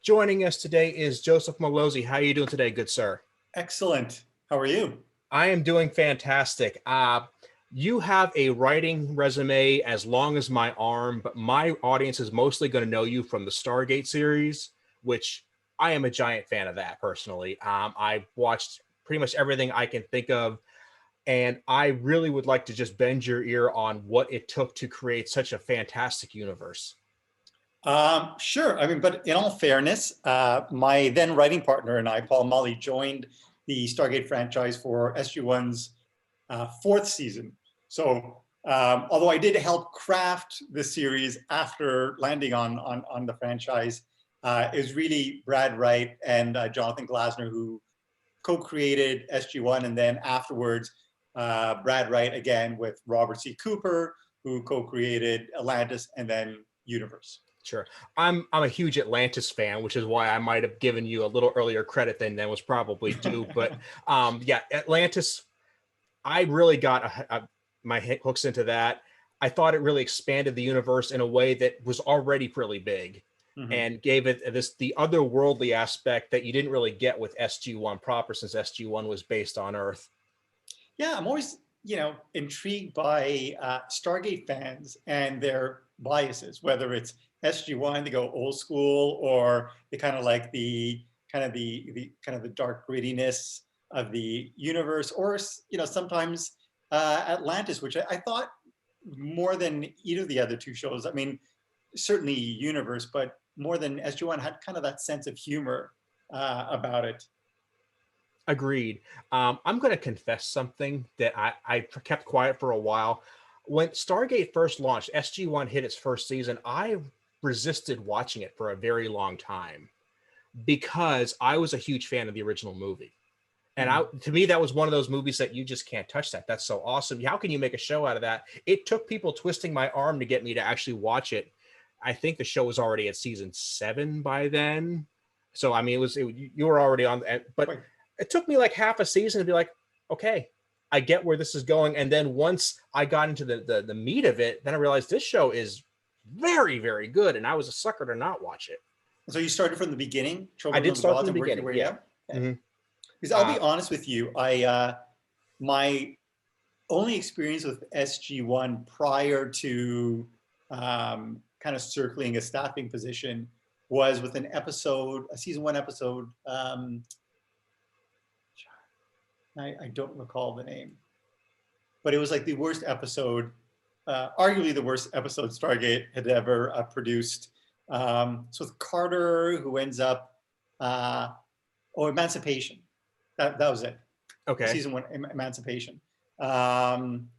Joining us today is Joseph Mallozzi. How are you doing today, good sir? Excellent. How are you? I am doing fantastic. You have a writing resume as long as my arm, but my audience is mostly going to know you from the Stargate series, which I am a giant fan of that personally. I watched pretty much everything I can think of, and I really would like to just bend your ear on what it took to create such a fantastic universe. Sure. I mean, but in all fairness, my then writing partner and I, Paul Mully, joined the Stargate franchise for SG-1's fourth season. So, although I did help craft the series after landing on the franchise, it was really Brad Wright and Jonathan Glasner who co-created SG-1, and then afterwards, Brad Wright again with Robert C. Cooper, who co-created Atlantis and then Universe. Sure. I'm a huge Atlantis fan, which is why I might have given you a little earlier credit than was probably due. But yeah, Atlantis, I really got my hooks into that. I thought it really expanded the universe in a way that was already really big, and gave it the otherworldly aspect that you didn't really get with SG-1 proper, since SG-1 was based on Earth. Yeah, I'm always, intrigued by Stargate fans and their biases, whether it's SG-1 to go old school, or they kind of like the dark grittiness of the universe, or sometimes Atlantis, which I thought more than either of the other two shows. I mean, certainly Universe, but more than SG-1 had kind of that sense of humor about it. Agreed. I'm going to confess something that I kept quiet for a while. When Stargate first launched, SG-1 hit its first season, I resisted watching it for a very long time because I was a huge fan of the original movie. And to me, that was one of those movies that you just can't touch that. That's so awesome. How can you make a show out of that? It took people twisting my arm to get me to actually watch it. I think the show was already at season 7 by then. So, I mean, you were already on, but Right. It took me like half a season to be like, okay, I get where this is going. And then once I got into the meat of it, then I realized this show is very, very good. And I was a sucker to not watch it. So you started from the beginning, I Children did of the start Gods, from the and worked beginning. your way Yeah. up? Okay. Because I'll be honest with you, my only experience with SG-1 prior to kind of circling a staffing position was with a season 1 episode. I don't recall the name, but it was like the worst episode, arguably the worst episode Stargate had ever produced. So with Carter, who ends up, Emancipation. That was it. Okay. Season 1, Emancipation. And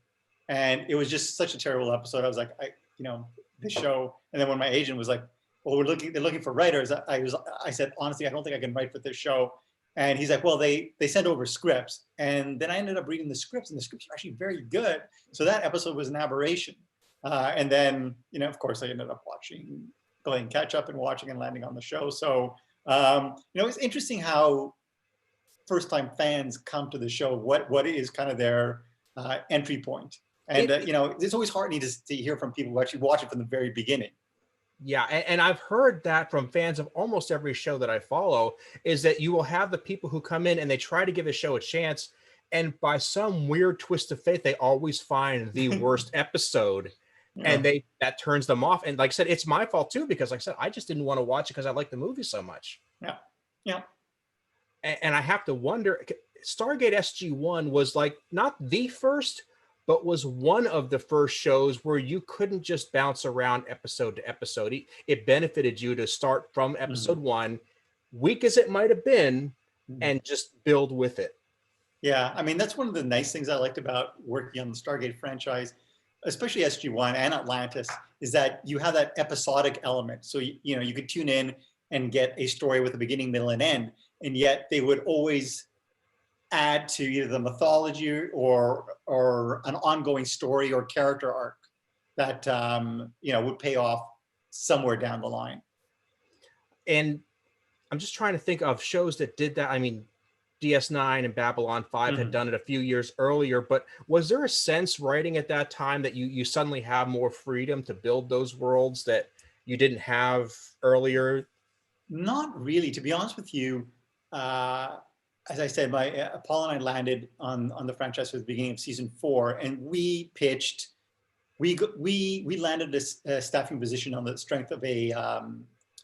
it was just such a terrible episode. I was like, the show. And then when my agent was like, well, they're looking for writers, I said, honestly, I don't think I can write for this show. And he's like, well, they sent over scripts. And then I ended up reading the scripts, and the scripts are actually very good. So that episode was an aberration. And then, of course, I ended up playing catch up and watching and landing on the show. So, it's interesting how first-time fans come to the show. What is kind of their entry point? And, it's always heartening to hear from people who actually watch it from the very beginning. Yeah, and I've heard that from fans of almost every show that I follow, is that you will have the people who come in and they try to give a show a chance, and by some weird twist of fate, they always find the worst episode, and that turns them off. And like I said, it's my fault too, because like I said, I just didn't want to watch it because I like the movie so much. Yeah. And I have to wonder, Stargate SG-1 was like not the first, but was one of the first shows where you couldn't just bounce around episode to episode. It benefited you to start from episode 1, weak as it might have been, and just build with it. Yeah, I mean, that's one of the nice things I liked about working on the Stargate franchise, especially SG-1 and Atlantis, is that you have that episodic element. So, you could tune in and get a story with a beginning, middle, and end, and yet they would always add to either the mythology or an ongoing story or character arc that would pay off somewhere down the line. And I'm just trying to think of shows that did that. I mean, DS9 and Babylon 5 had done it a few years earlier, but was there a sense writing at that time that you suddenly have more freedom to build those worlds that you didn't have earlier? Not really, to be honest with you. Uh, as I said, my Paul and I landed on the franchise at the beginning of season 4, and we pitched. We landed this staffing position on the strength of a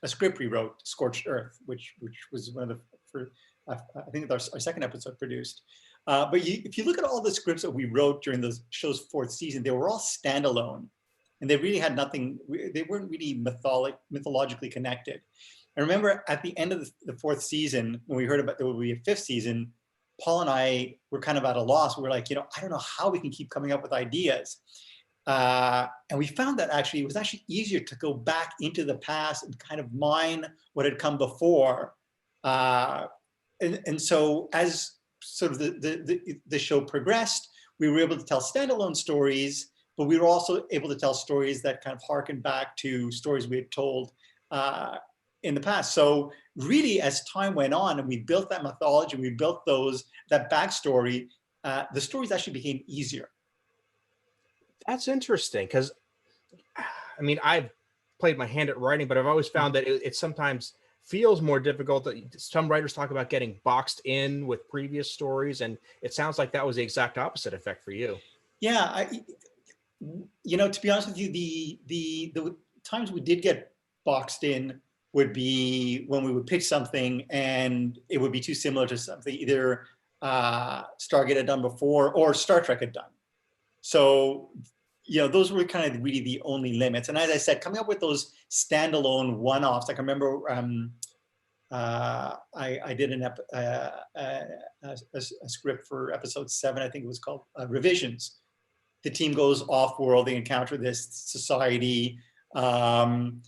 script we wrote, Scorched Earth, which was one of the first, I think our second episode produced. But if you look at all the scripts that we wrote during the show's 4th season, they were all standalone, and they really had nothing. They weren't really mythologically connected. I remember at the end of the 4th season, when we heard about there would be a 5th season, Paul and I were kind of at a loss. We were like, I don't know how we can keep coming up with ideas. And we found that actually it was actually easier to go back into the past and kind of mine what had come before. And so as sort of the show progressed, we were able to tell standalone stories, but we were also able to tell stories that kind of harken back to stories we had told in the past. So really, as time went on and we built that mythology, we built that backstory, the stories actually became easier. That's interesting because, I mean, I've played my hand at writing, but I've always found that it sometimes feels more difficult. Some writers talk about getting boxed in with previous stories, and it sounds like that was the exact opposite effect for you. Yeah, to be honest with you, the times we did get boxed in would be when we would pitch something and it would be too similar to something either Stargate had done before or Star Trek had done. So, those were kind of really the only limits. And as I said, coming up with those standalone one-offs, like I remember I did a script for episode 7, I think it was called Revisions. The team goes off-world, they encounter this society, and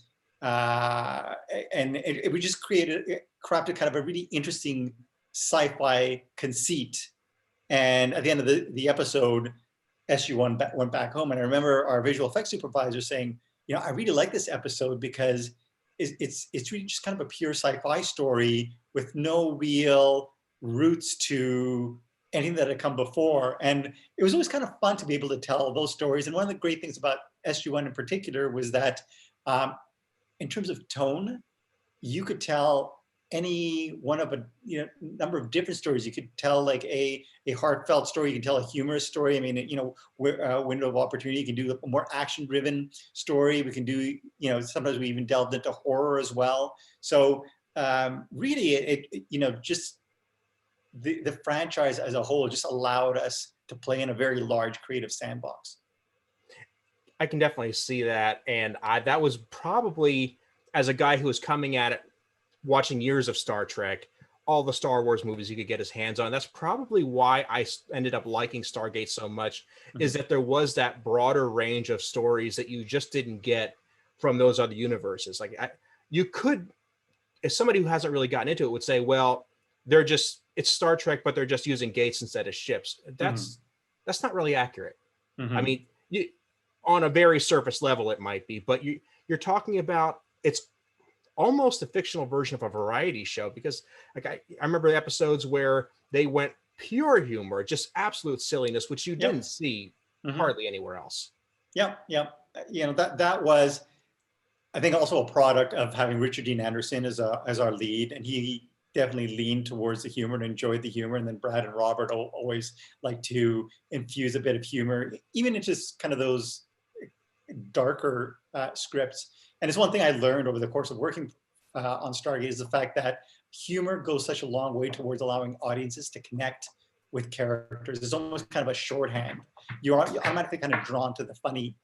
we just crafted kind of a really interesting sci-fi conceit. And at the end of the episode, SG1 went back home, and I remember our visual effects supervisor saying, I really like this episode because it's really just kind of a pure sci-fi story with no real roots to anything that had come before. And it was always kind of fun to be able to tell those stories. And one of the great things about SG1 in particular was that in terms of tone, you could tell any one of a number of different stories. You could tell like a heartfelt story. You can tell a humorous story. I mean, Window of Opportunity. You can do a more action-driven story. We can do, sometimes we even delved into horror as well. So really, just the franchise as a whole just allowed us to play in a very large creative sandbox. I can definitely see that, and that was probably, as a guy who was coming at it watching years of Star Trek, all the Star Wars movies he could get his hands on. That's probably why I ended up liking Stargate so much, is that there was that broader range of stories that you just didn't get from those other universes. Like you could, if somebody who hasn't really gotten into it would say, well, it's Star Trek, but they're just using gates instead of ships. That's not really accurate. I mean, on a very surface level, it might be, but you're talking about, it's almost a fictional version of a variety show, because like I remember the episodes where they went pure humor, just absolute silliness, which you didn't see hardly anywhere else. Yeah. That was, I think, also a product of having Richard Dean Anderson as our lead, and he definitely leaned towards the humor and enjoyed the humor. And then Brad and Robert always like to infuse a bit of humor, even into kind of those darker scripts. And it's one thing I learned over the course of working on Stargate is the fact that humor goes such a long way towards allowing audiences to connect with characters. It's almost kind of a shorthand. You're automatically kind of drawn to the funny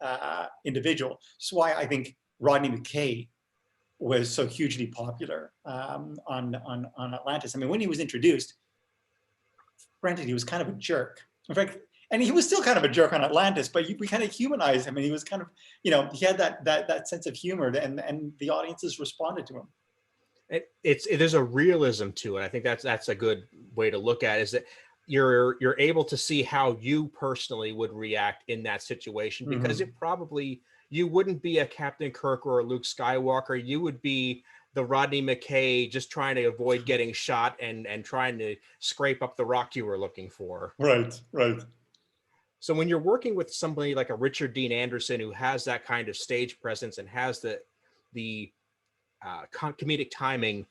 individual. That's why I think Rodney McKay was so hugely popular on Atlantis. I mean, when he was introduced, granted, he was kind of a jerk. In fact, and he was still kind of a jerk on Atlantis, but we kind of humanized him, and he was kind of, he had that sense of humor, and the audiences responded to him. There's a realism to it. I think that's a good way to look at it, is that you're able to see how you personally would react in that situation, because it probably, you wouldn't be a Captain Kirk or a Luke Skywalker. You would be the Rodney McKay, just trying to avoid getting shot and trying to scrape up the rock you were looking for. Right. So when you're working with somebody like a Richard Dean Anderson, who has that kind of stage presence and has the comedic timing.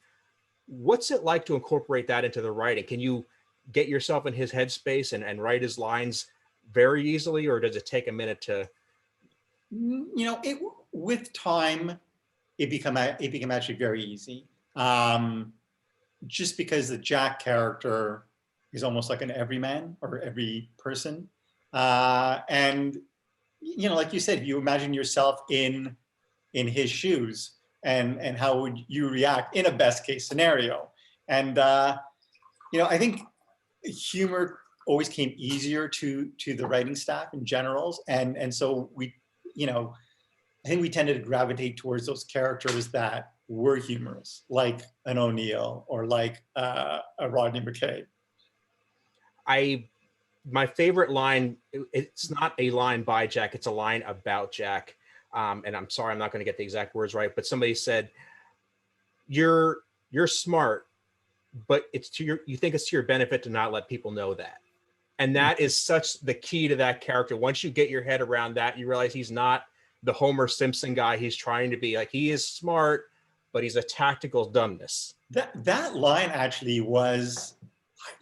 What's it like to incorporate that into the writing? Can you get yourself in his headspace and write his lines very easily, or does it take a minute to? With time, it became actually very easy. Just because the Jack character is almost like an everyman or every person, and like you said, you imagine yourself in his shoes, and how would you react in a best case scenario? And I think humor always came easier to the writing staff in generals, and so we, I think we tended to gravitate towards those characters that were humorous, like an O'Neill or like a Rodney McKay. My favorite line, it's not a line by Jack, it's a line about Jack. And I'm sorry, I'm not going to get the exact words right, but somebody said, you're smart, but you think it's to your benefit to not let people know that. And that is such the key to that character. Once you get your head around that, you realize he's not the Homer Simpson guy he's trying to be. Like, he is smart, but he's a tactical dumbness. That line actually was,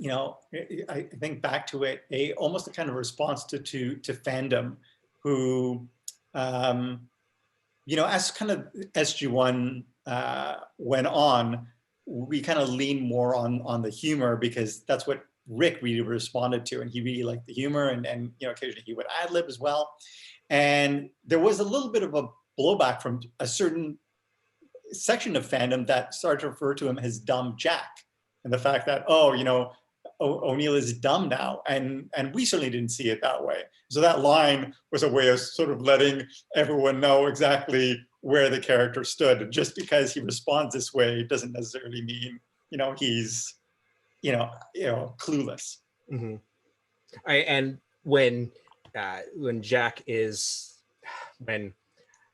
I think back to it, almost a kind of response to fandom, who, as kind of SG1 went on, we kind of leaned more on the humor, because that's what Rick really responded to, and he really liked the humor, and occasionally he would ad-lib as well. And there was a little bit of a blowback from a certain section of fandom that started to refer to him as Dumb Jack, and the fact that, O'Neill is dumb now, and we certainly didn't see it that way. So that line was a way of sort of letting everyone know exactly where the character stood. Just because he responds this way doesn't necessarily mean he's clueless. Mm-hmm. And when Jack is, when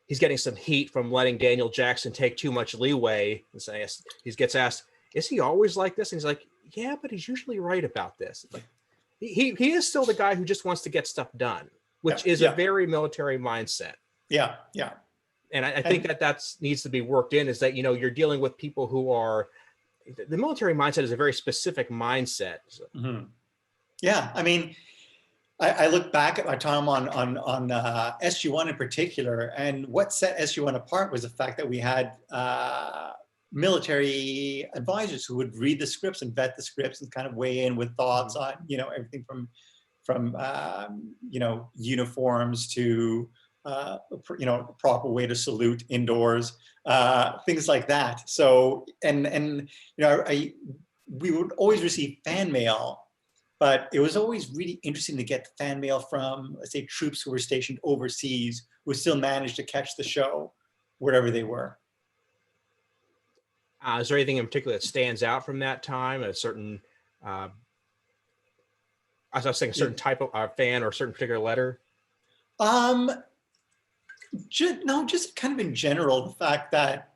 he's getting some heat from letting Daniel Jackson take too much leeway, and saying, he gets asked, is he always like this? And he's like, yeah, but he's usually right about this. Like, he is still the guy who just wants to get stuff done, which is a very military mindset. Yeah. And I think that needs to be worked in, is that, you're dealing with people who are, the military mindset is a very specific mindset. Mm-hmm. Yeah, I mean, I look back at my time on SG1 in particular, and what set SG1 apart was the fact that we had military advisors who would read the scripts and vet the scripts and kind of weigh in with thoughts on everything from uniforms to proper way to salute indoors, things like that. So we would always receive fan mail, but it was always really interesting to get fan mail from, let's say, troops who were stationed overseas, who still managed to catch the show wherever they were. Is there anything in particular that stands out from that time? A certain, I was saying, a certain type of fan or a certain particular letter? Just kind of in general, the fact that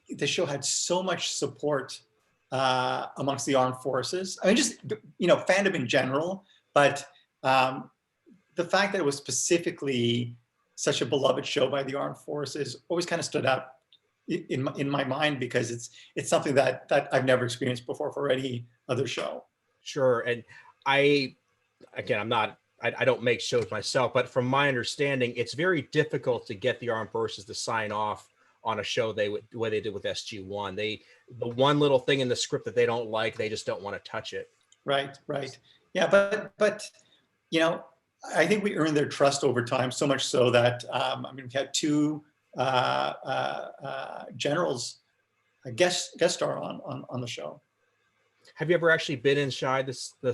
the show had so much support amongst the armed forces. I mean, just fandom in general, but the fact that it was specifically such a beloved show by the armed forces always kind of stood out in my mind, because it's something that I've never experienced before for any other show. Sure. And I don't make shows myself, but from my understanding, it's very difficult to get the armed forces to sign off on a show the way they did with SG1. The one little thing in the script that they don't like, they just don't want to touch it. Right. Yeah, but I think we earned their trust over time, so much so that we had two generals guest star on the show. Have you ever actually been inside the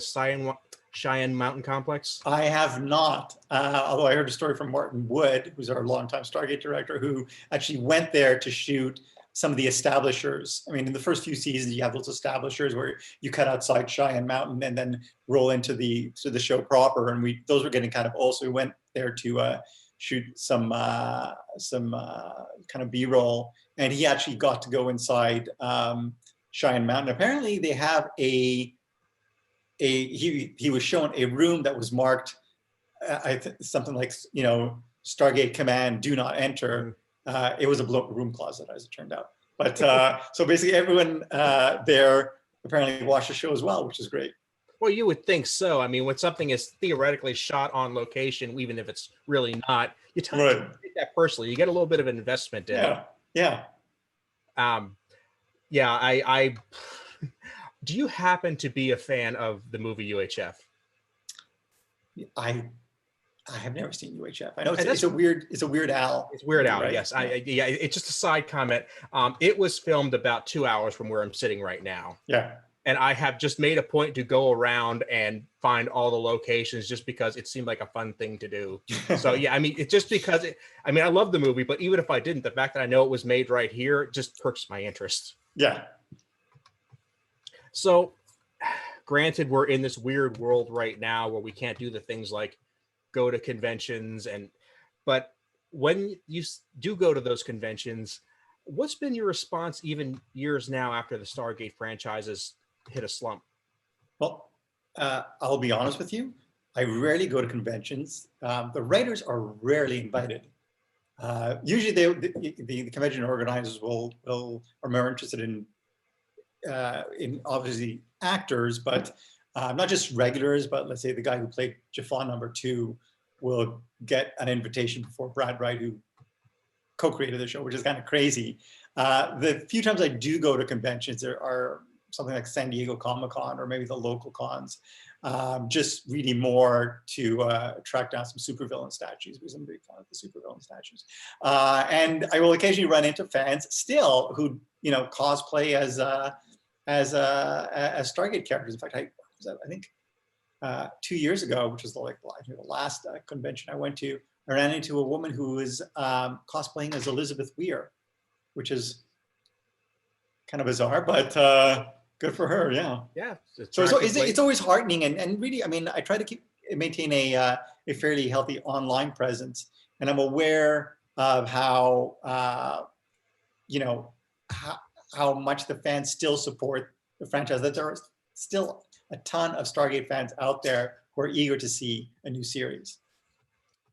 Cheyenne Mountain Complex? I have not, although I heard a story from Martin Wood, who's our longtime Stargate director, who actually went there to shoot some of the establishers. I mean, in the first few seasons, you have those establishers where you cut outside Cheyenne Mountain and then roll into the show proper. And those were getting kind of old, so we went there to shoot some kind of B-roll, and he actually got to go inside Cheyenne Mountain. Apparently, they have he was shown a room that was marked something like Stargate Command, do not enter. It was a room closet, as it turned out. But so basically everyone there apparently watched the show as well, which is great. Well, you would think so. I mean, when something is theoretically shot on location, even if it's really not, you Right. take that personally. You get a little bit of an investment in it. Yeah. Yeah. I do you happen to be a fan of the movie UHF? I have never seen UHF. I know it's And a weird Al. it's Weird movie, Al, right? yes. Yeah, it's just a side comment. It was filmed about 2 hours from where I'm sitting right now. Yeah. And I have just made a point to go around and find all the locations just because it seemed like a fun thing to do. So yeah, I mean, it's just because I mean, I love the movie, but even if I didn't, the fact that I know it was made right here, it just perks my interest. Yeah. So granted, we're in this weird world right now where we can't do the things like go to conventions but when you do go to those conventions, what's been your response even years now after the Stargate franchises hit a slump? Well, I'll be honest with you. I rarely go to conventions. The writers are rarely invited. Usually, the convention organizers are more interested in obviously actors, but not just regulars. But let's say the guy who played Jaffa #2 will get an invitation before Brad Wright, who co-created the show, which is kind of crazy. The few times I do go to conventions, there are something like San Diego Comic-Con or maybe the local cons, just really more to track down some supervillain statues, because I'm a big fan of the supervillain statues. And I will occasionally run into fans still who, cosplay as Stargate characters. In fact, I think 2 years ago, which was the last convention I went to, I ran into a woman who was cosplaying as Elizabeth Weir, which is kind of bizarre, but good for her. Yeah. Yeah. So it's always heartening, and really, I mean, I try to maintain a fairly healthy online presence, and I'm aware of how how much the fans still support the franchise. That there are still a ton of Stargate fans out there who are eager to see a new series.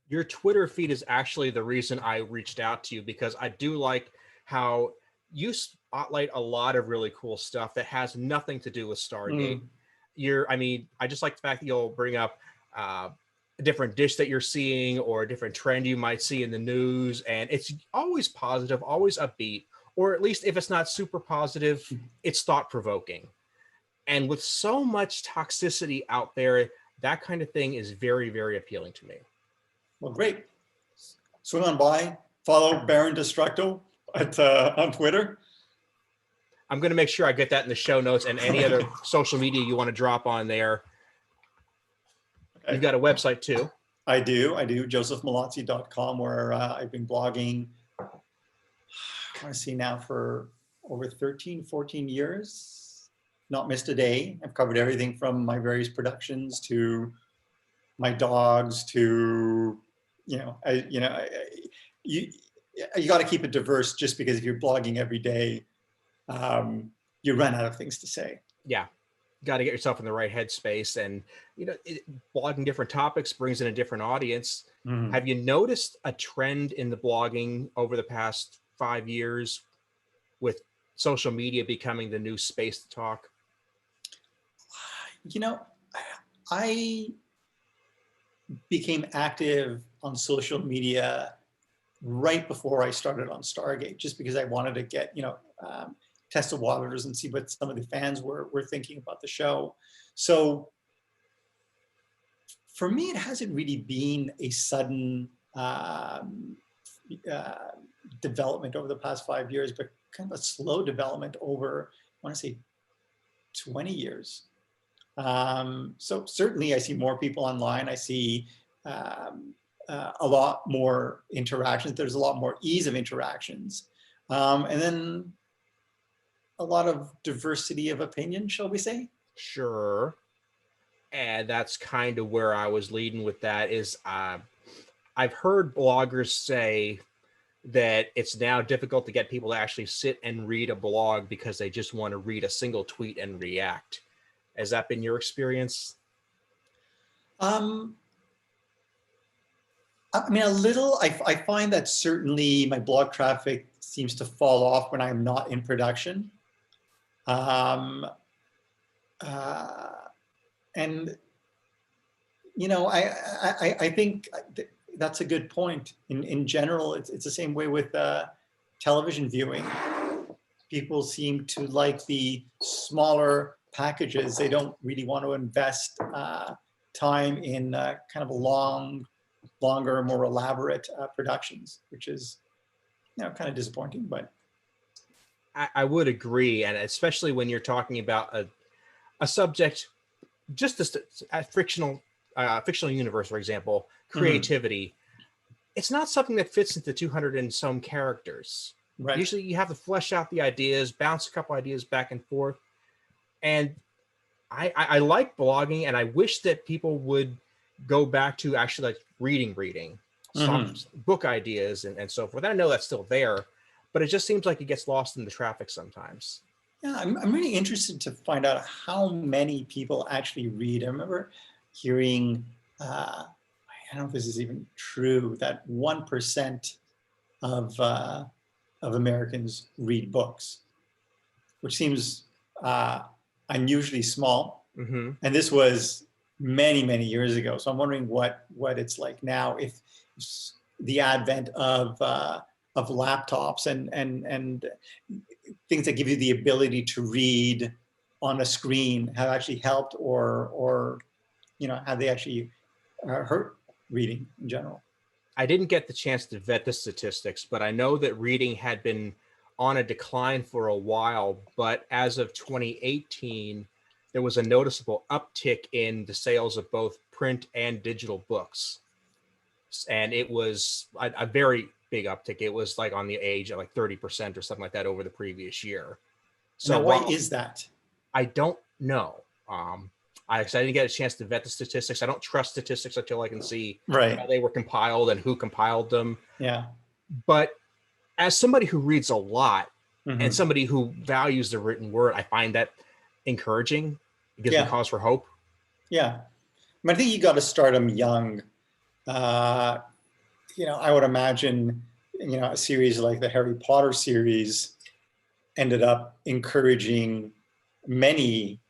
Your Twitter feed is actually the reason I reached out to you, because I do like how you spotlight a lot of really cool stuff that has nothing to do with Stargate. I just like the fact that you'll bring up a different dish that you're seeing or a different trend you might see in the news. And it's always positive, always upbeat, or at least if it's not super positive, it's thought provoking. And with so much toxicity out there, that kind of thing is very, very appealing to me. Well, great. Swing on by, follow Baron Destructo on Twitter. I'm going to make sure I get that in the show notes and any other social media you want to drop on there. Okay. You've got a website too. I do, josephmallozzi.com, where I've been blogging, I want to see now, for over 13, 14 years. Not missed a day. I've covered everything from my various productions to my dogs to, you got to keep it diverse, just because if you're blogging every day, you run out of things to say. Yeah. Got to get yourself in the right headspace, and, blogging different topics brings in a different audience. Mm-hmm. Have you noticed a trend in the blogging over the past 5 years with social media becoming the new space to talk? I became active on social media right before I started on Stargate, just because I wanted to get, test the waters and see what some of the fans were thinking about the show. So for me, it hasn't really been a sudden development over the past 5 years, but kind of a slow development over, I want to say, 20 years. So certainly I see more people online. I see a lot more interactions. There's a lot more ease of interactions. And then a lot of diversity of opinion, shall we say? Sure. And that's kind of where I was leading with that is I've heard bloggers say that it's now difficult to get people to actually sit and read a blog because they just want to read a single tweet and react. Has that been your experience? I mean, a little. I find that certainly my blog traffic seems to fall off when I'm not in production. Um, uh, and you know, I think that's a good point. In general, it's the same way with television viewing. People seem to like the smaller packages. They don't really want to invest time in kind of longer, more elaborate productions, which is, you know, kind of disappointing. But I would agree, and especially when you're talking about a subject, just a fictional universe, for example, creativity. It's not something that fits into 200 and some characters. right. Usually, you have to flesh out the ideas, bounce a couple ideas back and forth, and I like blogging, and I wish that people would go back to actually like reading, soft book ideas and so forth. I know that's still there, but it just seems like it gets lost in the traffic sometimes. Yeah, I'm really interested to find out how many people actually read. I remember hearing, I don't know if this is even true, that 1% of Americans read books, which seems unusually small. Mm-hmm. And this was many years ago. So I'm wondering what it's like now, if the advent of laptops and things that give you the ability to read on a screen have actually helped, or you know, have they actually hurt reading in general? I didn't get the chance to vet the statistics, but I know that reading had been on a decline for a while. But as of 2018, there was a noticeable uptick in the sales of both print and digital books. And it was a very big uptick. It was like on the age of like 30% or something like that over the previous year. So Now, why is that? I don't know. I didn't get a chance to vet the statistics. I don't trust statistics until I can see how they were compiled and who compiled them. Yeah. But as somebody who reads a lot and somebody who values the written word, I find that encouraging. It gives me cause for hope. Yeah. I mean, I think you got to start them young. You know, I would imagine, you know, a series like the Harry Potter series ended up encouraging many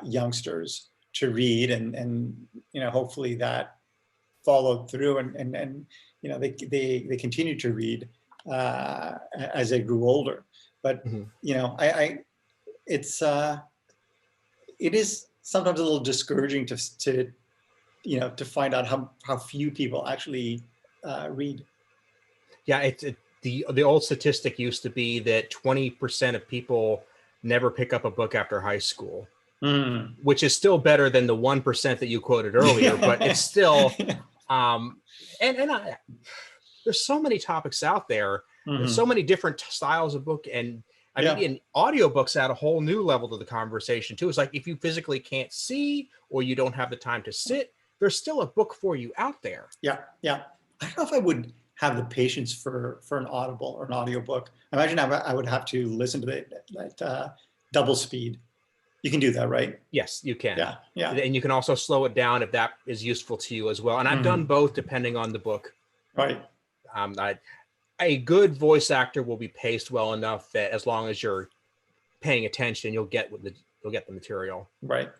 youngsters to read, and you know, hopefully that followed through, and you know, they continued to read as they grew older. But you know, it's it is sometimes a little discouraging to you know, to find out how few people actually read. Yeah, the old statistic used to be that 20% of people never pick up a book after high school, which is still better than the 1% that you quoted earlier, but it's still, there's so many topics out there. There's so many different styles of book, and I mean, and audiobooks add a whole new level to the conversation too. It's like, if you physically can't see or you don't have the time to sit, there's still a book for you out there. Yeah. I don't know if I would have the patience for an Audible or an audiobook. I imagine I would have to listen to that double speed. You can do that, right? Yes, you can. Yeah. And you can also slow it down if that is useful to you as well. And I've done both depending on the book. Right. A good voice actor will be paced well enough that as long as you're paying attention, you'll get the material. Right.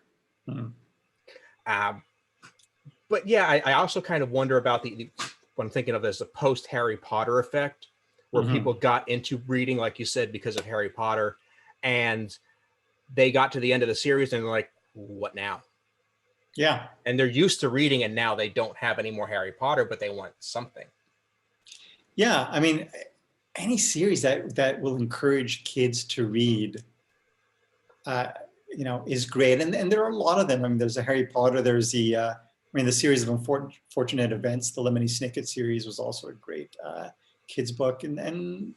But yeah, I also kind of wonder about what I'm thinking of as the post Harry Potter effect, where people got into reading, like you said, because of Harry Potter, and they got to the end of the series and they're like, what now? Yeah. And they're used to reading, and now they don't have any more Harry Potter, but they want something. Yeah. I mean, any series that will encourage kids to read, you know, is great. And there are a lot of them. I mean, there's a Harry Potter, there's the series of Unfortunate Events, the Lemony Snicket series was also a great kids book. And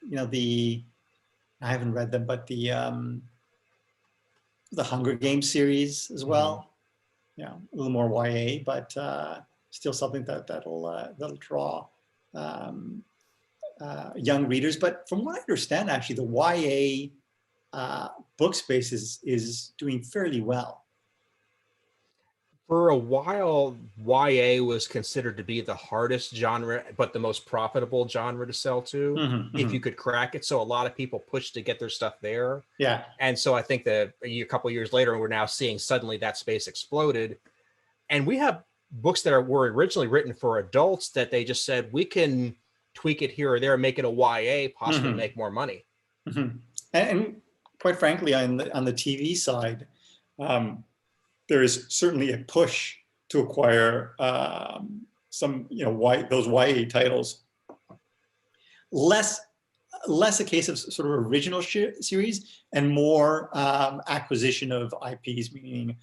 you know, I haven't read them, but the Hunger Games series as well. Yeah, a little more YA, but still something that'll draw young readers. But from what I understand, actually, the YA book space is doing fairly well. For a while, YA was considered to be the hardest genre, but the most profitable genre to sell to, if you could crack it. So a lot of people pushed to get their stuff there. Yeah. And so I think that a couple of years later, we're now seeing suddenly that space exploded. And we have books that were originally written for adults that they just said, we can tweak it here or there, make it a YA, possibly make more money. And quite frankly, on the TV side, there is certainly a push to acquire some, those YA titles. Less a case of sort of original series and more acquisition of IPs, meaning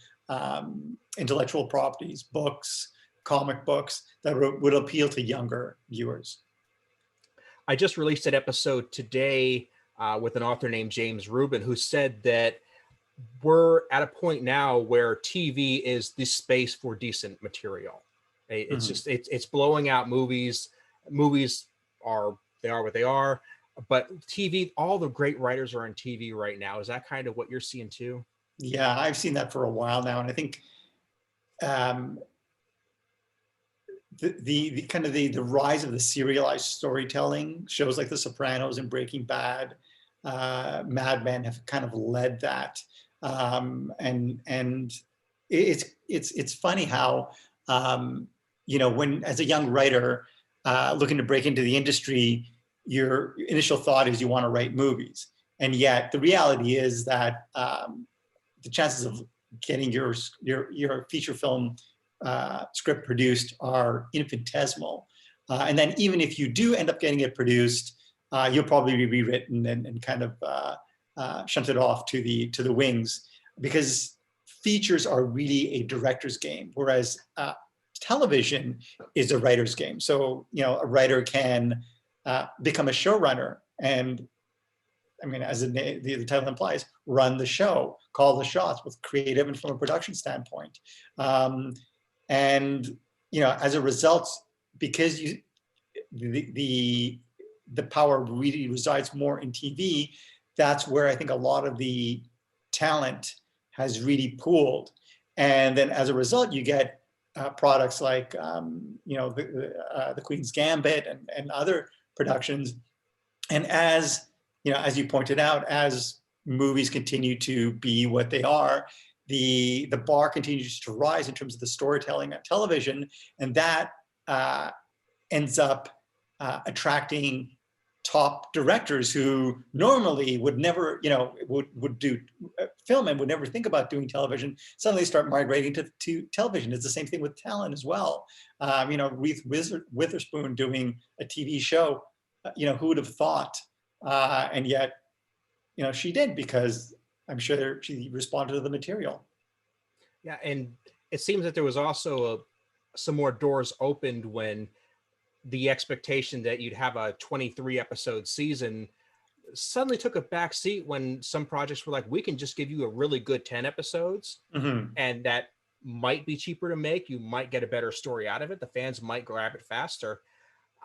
intellectual properties, books, comic books that would appeal to younger viewers. I just released an episode today with an author named James Rubin, who said that we're at a point now where TV is the space for decent material. It's just it's blowing out movies. Movies are what they are, but TV, all the great writers are on TV right now. Is that kind of what you're seeing too? Yeah, I've seen that for a while now, and I think the kind of the rise of the serialized storytelling, shows like The Sopranos and Breaking Bad, Mad Men have kind of led that. And it's funny how when as a young writer looking to break into the industry, your initial thought is you want to write movies, and yet the reality is that the chances of getting your feature film script produced are infinitesimal. And then even if you do end up getting it produced, you'll probably be rewritten and kind of shunted off to the wings, because features are really a director's game, whereas television is a writer's game. So a writer can become a showrunner, and I mean, as the title implies, run the show, call the shots, with creative and from a production standpoint. And as a result, because the power really resides more in TV, that's where I think a lot of the talent has really pooled. And then as a result, you get products like the Queen's Gambit and other productions. And as you pointed out, as movies continue to be what they are, the bar continues to rise in terms of the storytelling on television, and that ends up attracting top directors who normally would never, would do film and would never think about doing television, suddenly start migrating to television. It's the same thing with talent as well. Reese Witherspoon doing a TV show, who would have thought? And yet, she did, because I'm sure she responded to the material. Yeah, and it seems that there was also some more doors opened when the expectation that you'd have a 23 episode season suddenly took a back seat when some projects were like, we can just give you a really good 10 episodes, and that might be cheaper to make. You might get a better story out of it. The fans might grab it faster.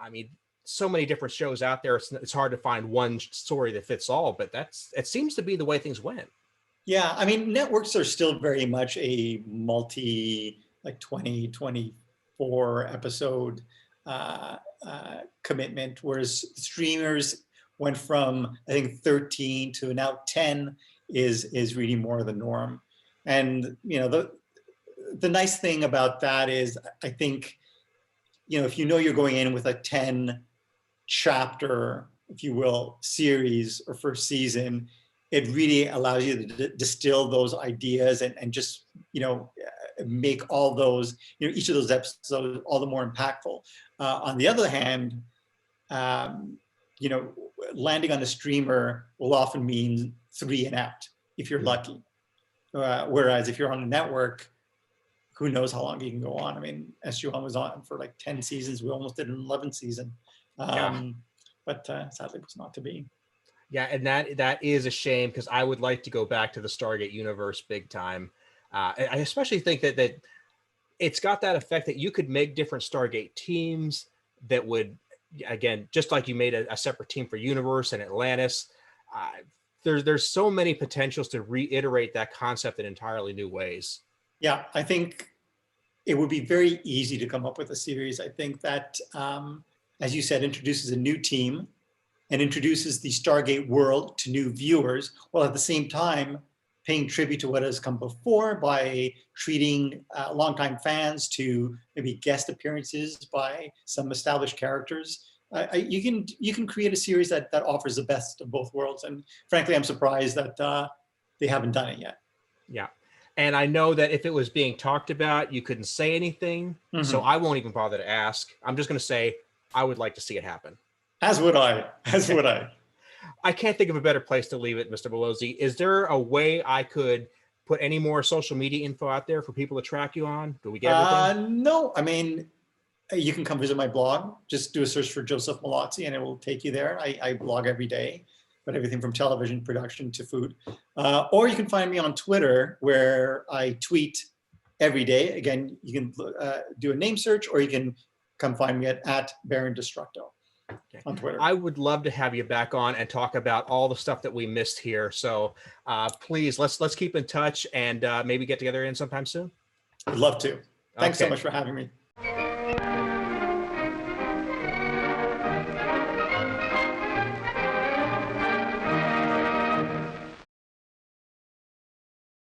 I mean, so many different shows out there. It's hard to find one story that fits all, but it seems to be the way things went. Yeah, I mean, networks are still very much a 20, 24 episode commitment, whereas streamers went from, I think, 13 to now 10 is really more the norm. And the nice thing about that is, I think, if you're going in with a 10 chapter, if you will, series or first season, it really allows you to distill those ideas and just make all those, each of those episodes all the more impactful. On the other hand, landing on a streamer will often mean 3 and out if you're lucky. Whereas if you're on a network, who knows how long you can go on. I mean, SG1 was on for like 10 seasons. We almost did an 11th season. But sadly, it was not to be. Yeah, and that is a shame, because I would like to go back to the Stargate universe big time. I especially think that it's got that effect that you could make different Stargate teams that would, again, just like you made a separate team for Universe and Atlantis. There's so many potentials to reiterate that concept in entirely new ways. Yeah, I think it would be very easy to come up with a series. I think that, as you said, introduces a new team and introduces the Stargate world to new viewers, while at the same time paying tribute to what has come before by treating longtime fans to maybe guest appearances by some established characters. You can create a series that offers the best of both worlds. And frankly, I'm surprised that they haven't done it yet. Yeah. And I know that if it was being talked about, you couldn't say anything. So I won't even bother to ask. I'm just going to say, I would like to see it happen. As would I. As would I. I can't think of a better place to leave it, Mr. Mallozzi. Is there a way I could put any more social media info out there for people to track you on? Do we get everything? No, I mean, you can come visit my blog. Just do a search for Joseph Mallozzi and it will take you there. I blog every day, but everything from television production to food. Or you can find me on Twitter where I tweet every day. Again, you can do a name search or you can come find me at Baron Destructo. Okay. On Twitter. I would love to have you back on and talk about all the stuff that we missed here. So please, let's keep in touch and maybe get together in sometime soon. I'd love to. Thanks so much for having me.